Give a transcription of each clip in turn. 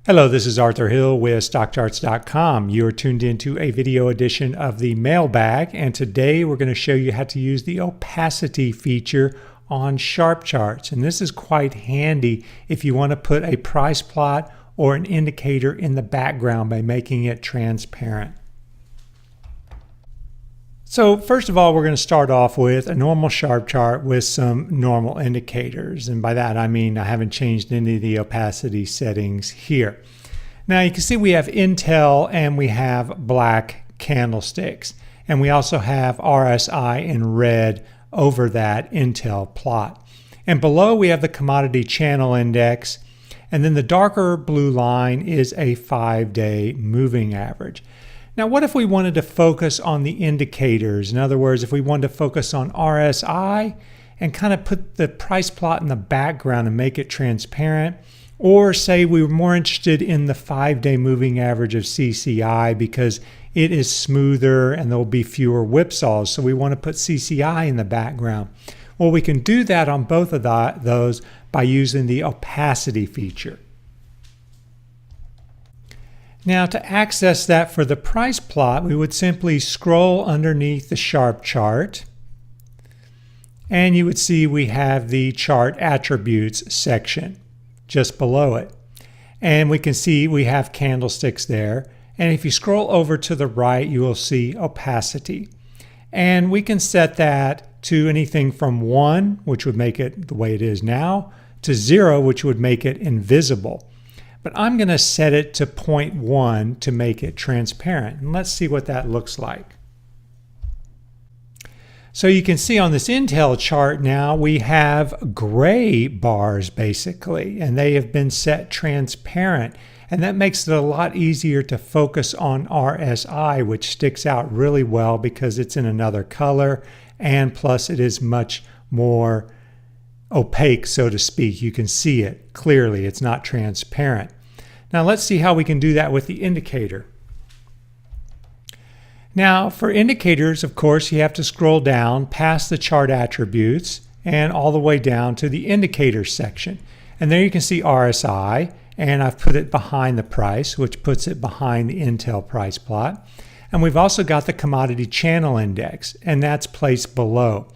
Hello, this is Arthur Hill with StockCharts.com. You are tuned into a video edition of the Mailbag, and today we're going to show you how to use the opacity feature on SharpCharts. And this is quite handy if you want to put a price plot or an indicator in the background by making it transparent. So first of all, we're going to start off with a normal Sharp chart with some normal indicators. And by that, I mean I haven't changed any of the opacity settings here. Now you can see we have Intel and we have black candlesticks. And we also have RSI in red over that Intel plot. And below we have the commodity channel index. And then the darker blue line is a 5-day moving average. Now, what if we wanted to focus on the indicators? In other words, if we wanted to focus on RSI and kind of put the price plot in the background and make it transparent, or say we were more interested in the 5-day moving average of CCI because it is smoother and there will be fewer whipsaws, so we want to put CCI in the background. Well, we can do that on both of those by using the opacity feature. Now, to access that for the price plot, we would simply scroll underneath the Sharp chart, and you would see we have the chart attributes section just below it. And we can see we have candlesticks there. And if you scroll over to the right, you will see opacity. And we can set that to anything from 1, which would make it the way it is now, to 0, which would make it invisible. But I'm going to set it to 0.1 to make it transparent. And let's see what that looks like. So you can see on this Intel chart now we have gray bars basically, and they have been set transparent. And that makes it a lot easier to focus on RSI, which sticks out really well because it's in another color, and plus it is much more opaque, so to speak. You can see it clearly. It's not transparent. Now let's see how we can do that with the indicator. Now for indicators, of course, you have to scroll down past the chart attributes and all the way down to the indicators section. And there you can see RSI, and I've put it behind the price, which puts it behind the Intel price plot. And we've also got the commodity channel index, and that's placed below.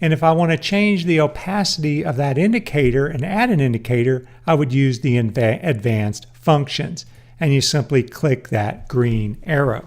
And if I want to change the opacity of that indicator and add an indicator, I would use the advanced functions. And you simply click that green arrow.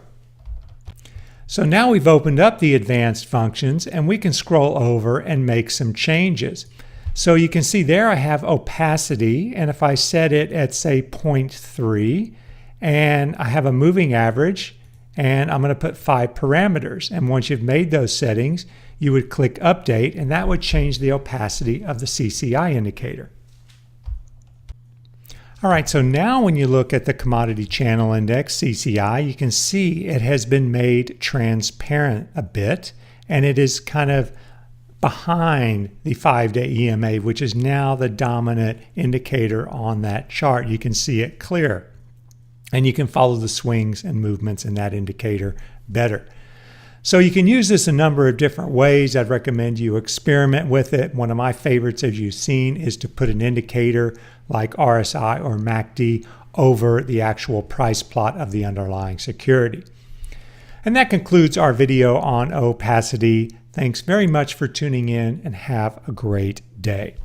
So now we've opened up the advanced functions and we can scroll over and make some changes. So you can see there I have opacity, and if I set it at say 0.3, and I have a moving average, and I'm going to put 5 parameters. And once you've made those settings, you would click Update, and that would change the opacity of the CCI indicator. All right, so now when you look at the Commodity Channel Index, CCI, you can see it has been made transparent a bit, and it is kind of behind the 5-day EMA, which is now the dominant indicator on that chart. You can see it clear, and you can follow the swings and movements in that indicator better. So you can use this a number of different ways. I'd recommend you experiment with it. One of my favorites, as you've seen, is to put an indicator like RSI or MACD over the actual price plot of the underlying security. And that concludes our video on opacity. Thanks very much for tuning in, and have a great day.